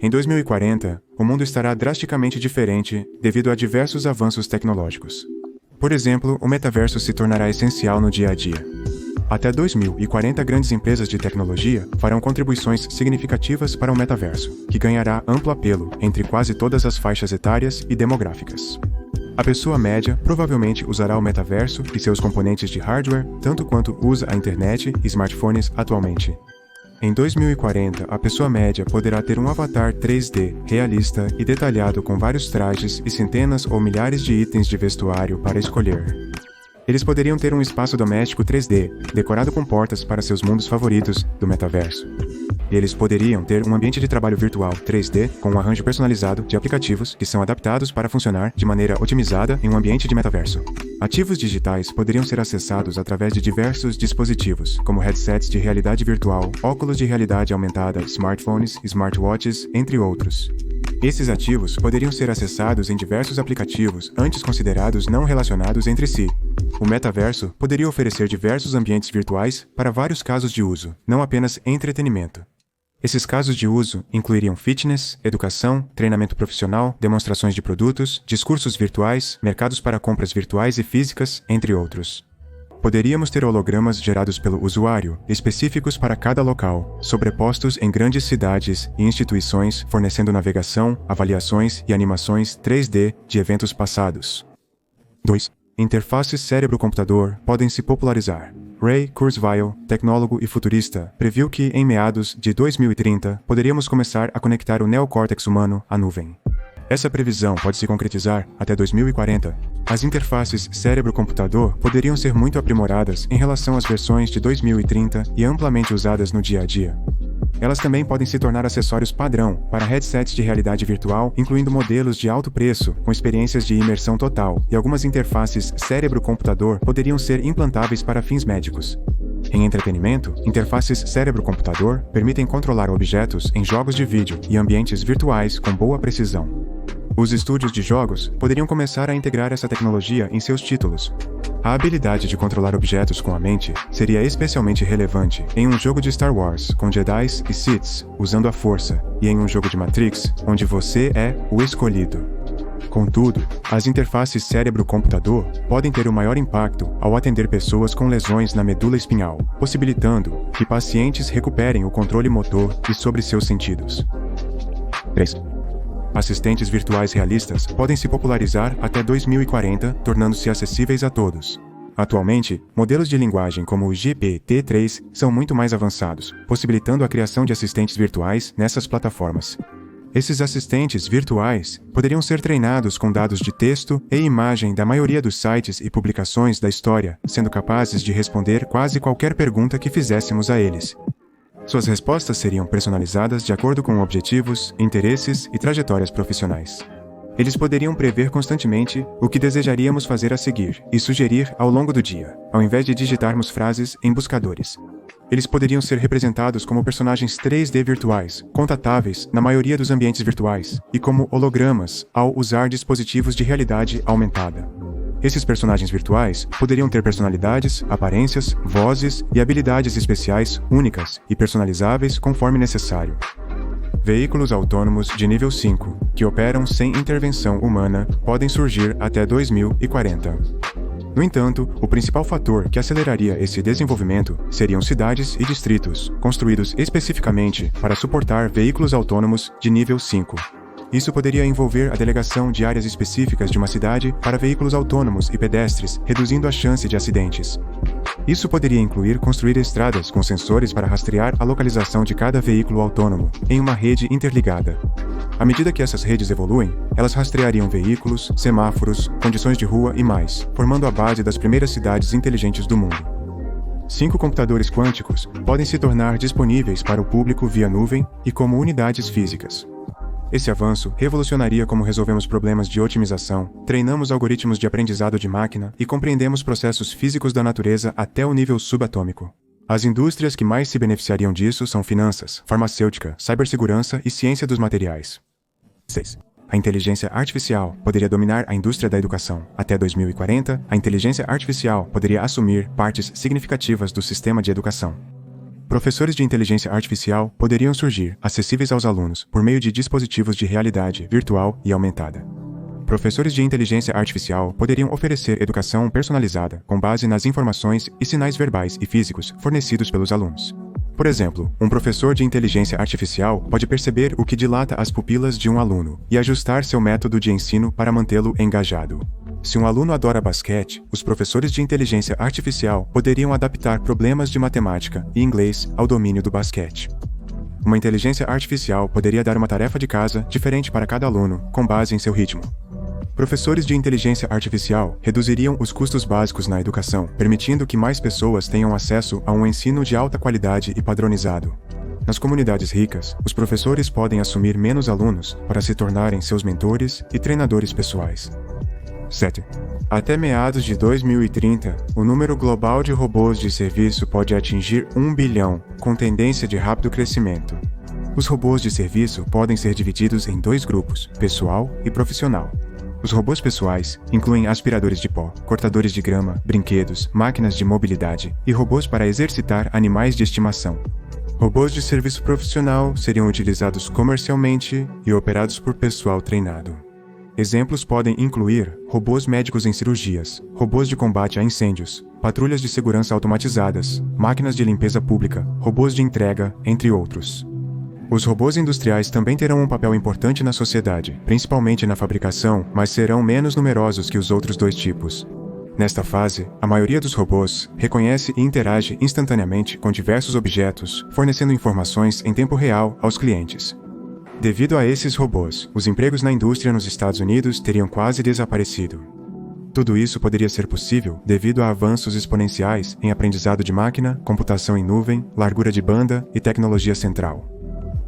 Em 2040, o mundo estará drasticamente diferente devido a diversos avanços tecnológicos. Por exemplo, o metaverso se tornará essencial no dia a dia. Até 2040, grandes empresas de tecnologia farão contribuições significativas para o metaverso, que ganhará amplo apelo entre quase todas as faixas etárias e demográficas. A pessoa média provavelmente usará o metaverso e seus componentes de hardware tanto quanto usa a internet e smartphones atualmente. Em 2040, a pessoa média poderá ter um avatar 3D realista e detalhado com vários trajes e centenas ou milhares de itens de vestuário para escolher. Eles poderiam ter um espaço doméstico 3D, decorado com portas para seus mundos favoritos do metaverso. E eles poderiam ter um ambiente de trabalho virtual 3D com um arranjo personalizado de aplicativos que são adaptados para funcionar de maneira otimizada em um ambiente de metaverso. Ativos digitais poderiam ser acessados através de diversos dispositivos, como headsets de realidade virtual, óculos de realidade aumentada, smartphones, smartwatches, entre outros. Esses ativos poderiam ser acessados em diversos aplicativos antes considerados não relacionados entre si. O metaverso poderia oferecer diversos ambientes virtuais para vários casos de uso, não apenas entretenimento. Esses casos de uso incluiriam fitness, educação, treinamento profissional, demonstrações de produtos, discursos virtuais, mercados para compras virtuais e físicas, entre outros. Poderíamos ter hologramas gerados pelo usuário, específicos para cada local, sobrepostos em grandes cidades e instituições, fornecendo navegação, avaliações e animações 3D de eventos passados. 2. Interfaces cérebro-computador podem se popularizar. Ray Kurzweil, tecnólogo e futurista, previu que, em meados de 2030, poderíamos começar a conectar o neocórtex humano à nuvem. Essa previsão pode se concretizar até 2040. As interfaces cérebro-computador poderiam ser muito aprimoradas em relação às versões de 2030 e amplamente usadas no dia a dia. Elas também podem se tornar acessórios padrão para headsets de realidade virtual, incluindo modelos de alto preço, com experiências de imersão total, e algumas interfaces cérebro-computador poderiam ser implantáveis para fins médicos. Em entretenimento, interfaces cérebro-computador permitem controlar objetos em jogos de vídeo e ambientes virtuais com boa precisão. Os estúdios de jogos poderiam começar a integrar essa tecnologia em seus títulos. A habilidade de controlar objetos com a mente seria especialmente relevante em um jogo de Star Wars com Jedis e Siths usando a força, e em um jogo de Matrix, onde você é o escolhido. Contudo, as interfaces cérebro-computador podem ter o maior impacto ao atender pessoas com lesões na medula espinhal, possibilitando que pacientes recuperem o controle motor e sobre seus sentidos. 3. Assistentes virtuais realistas podem se popularizar até 2040, tornando-se acessíveis a todos. Atualmente, modelos de linguagem como o GPT-3 são muito mais avançados, possibilitando a criação de assistentes virtuais nessas plataformas. Esses assistentes virtuais poderiam ser treinados com dados de texto e imagem da maioria dos sites e publicações da história, sendo capazes de responder quase qualquer pergunta que fizéssemos a eles. Suas respostas seriam personalizadas de acordo com objetivos, interesses e trajetórias profissionais. Eles poderiam prever constantemente o que desejaríamos fazer a seguir e sugerir ao longo do dia, ao invés de digitarmos frases em buscadores. Eles poderiam ser representados como personagens 3D virtuais, contatáveis na maioria dos ambientes virtuais, e como hologramas ao usar dispositivos de realidade aumentada. Esses personagens virtuais poderiam ter personalidades, aparências, vozes e habilidades especiais únicas e personalizáveis conforme necessário. Veículos autônomos de nível 5, que operam sem intervenção humana, podem surgir até 2040. No entanto, o principal fator que aceleraria esse desenvolvimento seriam cidades e distritos, construídos especificamente para suportar veículos autônomos de nível 5. Isso poderia envolver a delegação de áreas específicas de uma cidade para veículos autônomos e pedestres, reduzindo a chance de acidentes. Isso poderia incluir construir estradas com sensores para rastrear a localização de cada veículo autônomo, em uma rede interligada. À medida que essas redes evoluem, elas rastreariam veículos, semáforos, condições de rua e mais, formando a base das primeiras cidades inteligentes do mundo. 5 computadores quânticos podem se tornar disponíveis para o público via nuvem e como unidades físicas. Esse avanço revolucionaria como resolvemos problemas de otimização, treinamos algoritmos de aprendizado de máquina e compreendemos processos físicos da natureza até o nível subatômico. As indústrias que mais se beneficiariam disso são finanças, farmacêutica, cibersegurança e ciência dos materiais. 6. A inteligência artificial poderia dominar a indústria da educação. Até 2040, a inteligência artificial poderia assumir partes significativas do sistema de educação. Professores de inteligência artificial poderiam surgir, acessíveis aos alunos, por meio de dispositivos de realidade virtual e aumentada. Professores de inteligência artificial poderiam oferecer educação personalizada com base nas informações e sinais verbais e físicos fornecidos pelos alunos. Por exemplo, um professor de inteligência artificial pode perceber o que dilata as pupilas de um aluno e ajustar seu método de ensino para mantê-lo engajado. Se um aluno adora basquete, os professores de inteligência artificial poderiam adaptar problemas de matemática e inglês ao domínio do basquete. Uma inteligência artificial poderia dar uma tarefa de casa diferente para cada aluno, com base em seu ritmo. Professores de inteligência artificial reduziriam os custos básicos na educação, permitindo que mais pessoas tenham acesso a um ensino de alta qualidade e padronizado. Nas comunidades ricas, os professores podem assumir menos alunos para se tornarem seus mentores e treinadores pessoais. 7. Até meados de 2030, o número global de robôs de serviço pode atingir 1 bilhão, com tendência de rápido crescimento. Os robôs de serviço podem ser divididos em dois grupos, pessoal e profissional. Os robôs pessoais incluem aspiradores de pó, cortadores de grama, brinquedos, máquinas de mobilidade e robôs para exercitar animais de estimação. Robôs de serviço profissional seriam utilizados comercialmente e operados por pessoal treinado. Exemplos podem incluir robôs médicos em cirurgias, robôs de combate a incêndios, patrulhas de segurança automatizadas, máquinas de limpeza pública, robôs de entrega, entre outros. Os robôs industriais também terão um papel importante na sociedade, principalmente na fabricação, mas serão menos numerosos que os outros dois tipos. Nesta fase, a maioria dos robôs reconhece e interage instantaneamente com diversos objetos, fornecendo informações em tempo real aos clientes. Devido a esses robôs, os empregos na indústria nos Estados Unidos teriam quase desaparecido. Tudo isso poderia ser possível devido a avanços exponenciais em aprendizado de máquina, computação em nuvem, largura de banda e tecnologia central.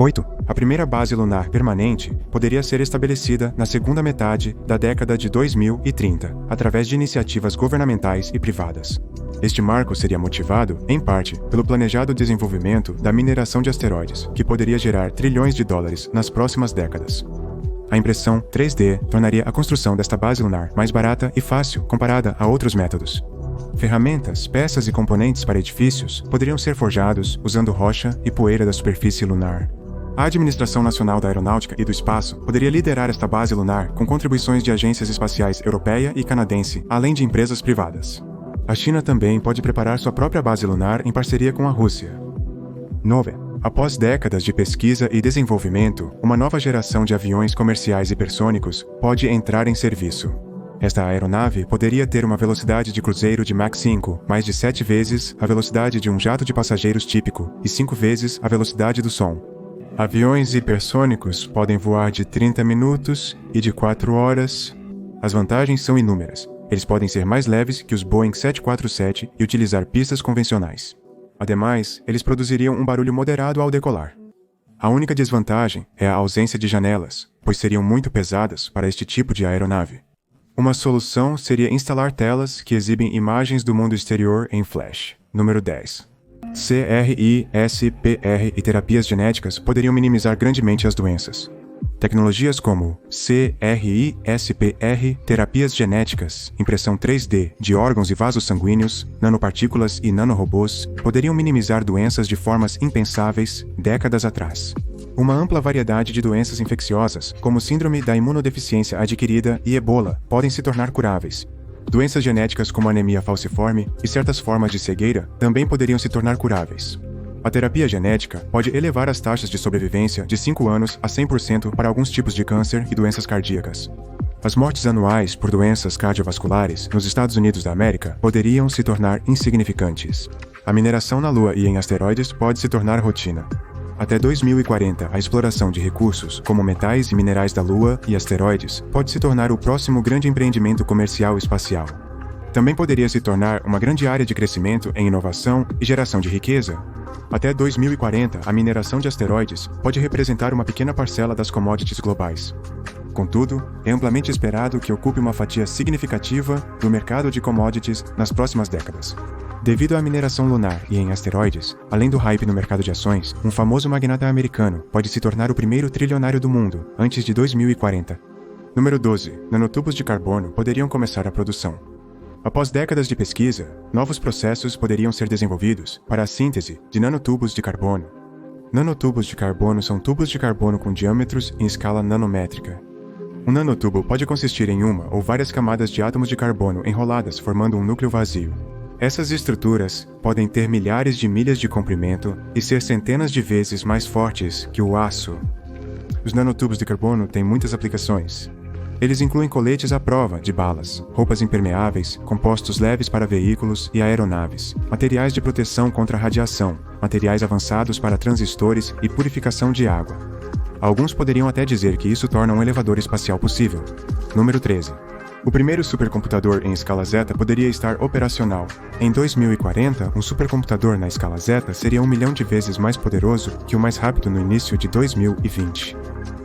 8. A primeira base lunar permanente poderia ser estabelecida na segunda metade da década de 2030, através de iniciativas governamentais e privadas. Este marco seria motivado, em parte, pelo planejado desenvolvimento da mineração de asteroides, que poderia gerar trilhões de dólares nas próximas décadas. A impressão 3D tornaria a construção desta base lunar mais barata e fácil comparada a outros métodos. Ferramentas, peças e componentes para edifícios poderiam ser forjados usando rocha e poeira da superfície lunar. A Administração Nacional da Aeronáutica e do Espaço poderia liderar esta base lunar com contribuições de agências espaciais europeia e canadense, além de empresas privadas. A China também pode preparar sua própria base lunar em parceria com a Rússia. 9. Após décadas de pesquisa e desenvolvimento, uma nova geração de aviões comerciais hipersônicos pode entrar em serviço. Esta aeronave poderia ter uma velocidade de cruzeiro de Mach 5, mais de 7 vezes a velocidade de um jato de passageiros típico e 5 vezes a velocidade do som. Aviões hipersônicos podem voar de 30 minutos e de 4 horas. As vantagens são inúmeras. Eles podem ser mais leves que os Boeing 747 e utilizar pistas convencionais. Ademais, eles produziriam um barulho moderado ao decolar. A única desvantagem é a ausência de janelas, pois seriam muito pesadas para este tipo de aeronave. Uma solução seria instalar telas que exibem imagens do mundo exterior em flash. Número 10. CRISPR e terapias genéticas poderiam minimizar grandemente as doenças. Tecnologias como CRISPR, terapias genéticas, impressão 3D de órgãos e vasos sanguíneos, nanopartículas e nanorobôs poderiam minimizar doenças de formas impensáveis décadas atrás. Uma ampla variedade de doenças infecciosas, como síndrome da imunodeficiência adquirida e ebola, podem se tornar curáveis. Doenças genéticas como anemia falciforme e certas formas de cegueira também poderiam se tornar curáveis. A terapia genética pode elevar as taxas de sobrevivência de 5 anos a 100% para alguns tipos de câncer e doenças cardíacas. As mortes anuais por doenças cardiovasculares nos Estados Unidos da América poderiam se tornar insignificantes. A mineração na Lua e em asteroides pode se tornar rotina. Até 2040, a exploração de recursos, como metais e minerais da Lua e asteroides, pode se tornar o próximo grande empreendimento comercial espacial. Também poderia se tornar uma grande área de crescimento em inovação e geração de riqueza. Até 2040, a mineração de asteroides pode representar uma pequena parcela das commodities globais. Contudo, é amplamente esperado que ocupe uma fatia significativa do mercado de commodities nas próximas décadas. Devido à mineração lunar e em asteroides, além do hype no mercado de ações, um famoso magnata americano pode se tornar o primeiro trilionário do mundo antes de 2040. Número 12. Nanotubos de carbono poderiam começar a produção. Após décadas de pesquisa, novos processos poderiam ser desenvolvidos para a síntese de nanotubos de carbono. Nanotubos de carbono são tubos de carbono com diâmetros em escala nanométrica. Um nanotubo pode consistir em uma ou várias camadas de átomos de carbono enroladas formando um núcleo vazio. Essas estruturas podem ter milhares de milhas de comprimento e ser centenas de vezes mais fortes que o aço. Os nanotubos de carbono têm muitas aplicações. Eles incluem coletes à prova de balas, roupas impermeáveis, compostos leves para veículos e aeronaves, materiais de proteção contra radiação, materiais avançados para transistores e purificação de água. Alguns poderiam até dizer que isso torna um elevador espacial possível. Número 13. O primeiro supercomputador em escala zeta poderia estar operacional. Em 2040, um supercomputador na escala zeta seria 1 milhão de vezes mais poderoso que o mais rápido no início de 2020.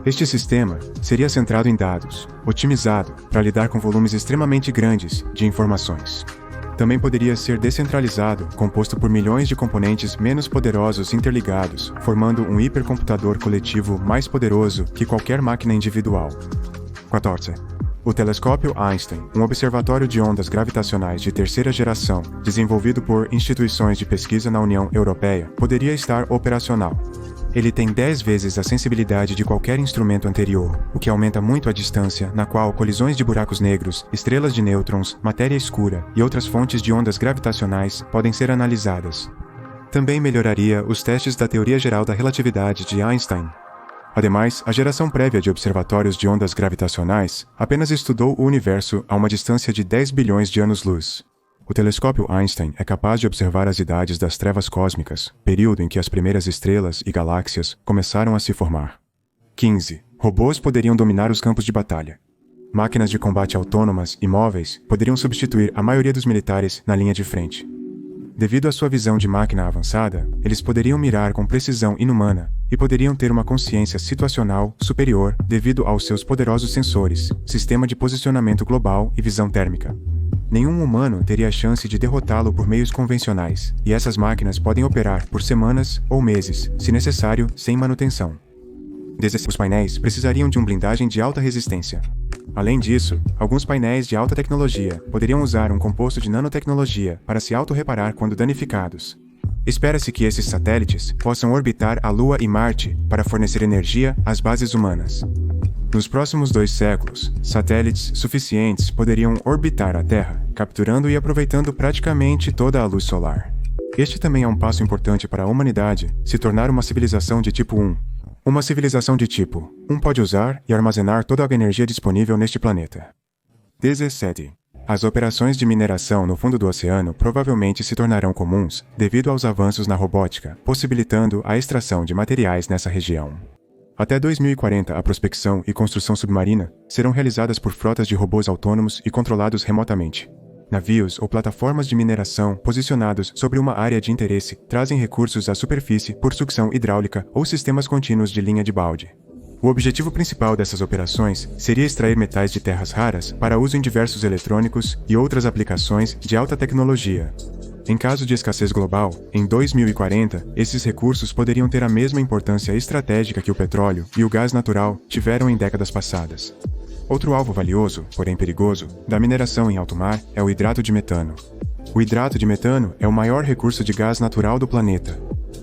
Este sistema seria centrado em dados, otimizado para lidar com volumes extremamente grandes de informações. Também poderia ser descentralizado, composto por milhões de componentes menos poderosos interligados, formando um hipercomputador coletivo mais poderoso que qualquer máquina individual. 14. O telescópio Einstein, um observatório de ondas gravitacionais de terceira geração, desenvolvido por instituições de pesquisa na União Europeia, poderia estar operacional. Ele tem 10 vezes a sensibilidade de qualquer instrumento anterior, o que aumenta muito a distância na qual colisões de buracos negros, estrelas de nêutrons, matéria escura e outras fontes de ondas gravitacionais podem ser analisadas. Também melhoraria os testes da teoria geral da relatividade de Einstein. Ademais, a geração prévia de observatórios de ondas gravitacionais apenas estudou o universo a uma distância de 10 bilhões de anos-luz. O telescópio Einstein é capaz de observar as idades das trevas cósmicas, período em que as primeiras estrelas e galáxias começaram a se formar. 15. Robôs poderiam dominar os campos de batalha. Máquinas de combate autônomas e móveis poderiam substituir a maioria dos militares na linha de frente. Devido à sua visão de máquina avançada, eles poderiam mirar com precisão inumana e poderiam ter uma consciência situacional superior devido aos seus poderosos sensores, sistema de posicionamento global e visão térmica. Nenhum humano teria a chance de derrotá-lo por meios convencionais, e essas máquinas podem operar por semanas ou meses, se necessário, sem manutenção. 16. Os painéis precisariam de uma blindagem de alta resistência. Além disso, alguns painéis de alta tecnologia poderiam usar um composto de nanotecnologia para se auto-reparar quando danificados. Espera-se que esses satélites possam orbitar a Lua e Marte para fornecer energia às bases humanas. Nos próximos 2 séculos, satélites suficientes poderiam orbitar a Terra, capturando e aproveitando praticamente toda a luz solar. Este também é um passo importante para a humanidade se tornar uma civilização de tipo 1. Uma civilização de tipo 1 pode usar e armazenar toda a energia disponível neste planeta. 17. As operações de mineração no fundo do oceano provavelmente se tornarão comuns devido aos avanços na robótica, possibilitando a extração de materiais nessa região. Até 2040, a prospecção e construção submarina serão realizadas por frotas de robôs autônomos e controlados remotamente. Navios ou plataformas de mineração posicionados sobre uma área de interesse trazem recursos à superfície por sucção hidráulica ou sistemas contínuos de linha de balde. O objetivo principal dessas operações seria extrair metais de terras raras para uso em diversos eletrônicos e outras aplicações de alta tecnologia. Em caso de escassez global, em 2040, esses recursos poderiam ter a mesma importância estratégica que o petróleo e o gás natural tiveram em décadas passadas. Outro alvo valioso, porém perigoso, da mineração em alto mar é o hidrato de metano. O hidrato de metano é o maior recurso de gás natural do planeta.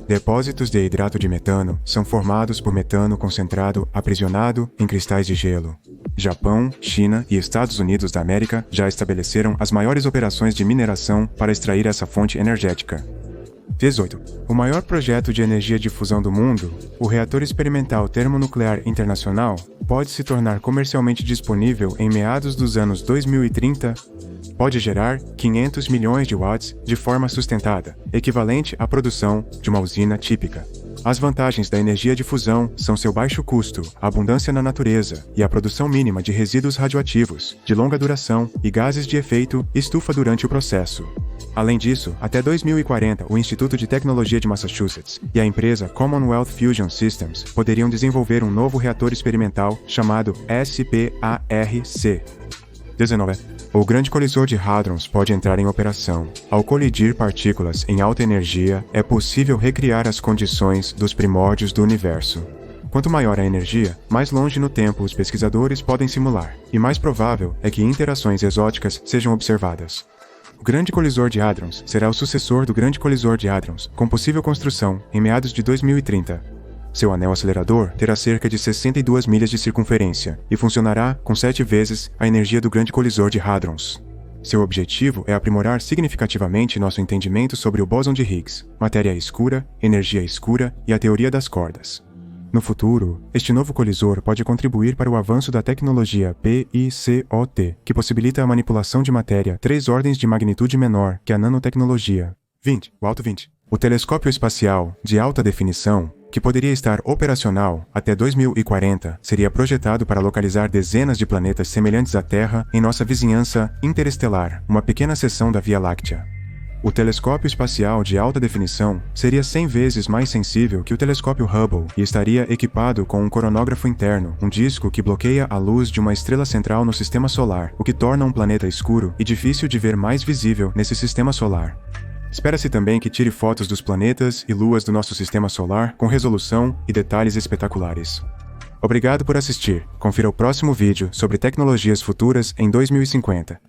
Depósitos de hidrato de metano são formados por metano concentrado aprisionado em cristais de gelo. Japão, China e Estados Unidos da América já estabeleceram as maiores operações de mineração para extrair essa fonte energética. 18. O maior projeto de energia de fusão do mundo, o Reator Experimental Termonuclear Internacional, pode se tornar comercialmente disponível em meados dos anos 2030. Pode gerar 500 milhões de watts de forma sustentada, equivalente à produção de uma usina típica. As vantagens da energia de fusão são seu baixo custo, a abundância na natureza e a produção mínima de resíduos radioativos, de longa duração e gases de efeito estufa durante o processo. Além disso, até 2040, o Instituto de Tecnologia de Massachusetts e a empresa Commonwealth Fusion Systems poderiam desenvolver um novo reator experimental chamado SPARC. 19. O Grande Colisor de Hadrons pode entrar em operação. Ao colidir partículas em alta energia, é possível recriar as condições dos primórdios do universo. Quanto maior a energia, mais longe no tempo os pesquisadores podem simular, e mais provável é que interações exóticas sejam observadas. O Grande Colisor de Hadrons será o sucessor do Grande Colisor de Hadrons, com possível construção em meados de 2030. Seu anel acelerador terá cerca de 62 milhas de circunferência e funcionará com 7 vezes a energia do Grande Colisor de Hadrons. Seu objetivo é aprimorar significativamente nosso entendimento sobre o bóson de Higgs, matéria escura, energia escura e a teoria das cordas. No futuro, este novo colisor pode contribuir para o avanço da tecnologia PICOT, que possibilita a manipulação de matéria 3 ordens de magnitude menor que a nanotecnologia. 20. O Alto 20. O telescópio espacial de alta definição, que poderia estar operacional até 2040, seria projetado para localizar dezenas de planetas semelhantes à Terra em nossa vizinhança interestelar, uma pequena seção da Via Láctea. O telescópio espacial de alta definição seria 100 vezes mais sensível que o telescópio Hubble e estaria equipado com um coronógrafo interno, um disco que bloqueia a luz de uma estrela central no sistema solar, o que torna um planeta escuro e difícil de ver mais visível nesse sistema solar. Espera-se também que tire fotos dos planetas e luas do nosso sistema solar com resolução e detalhes espetaculares. Obrigado por assistir. Confira o próximo vídeo sobre tecnologias futuras em 2050.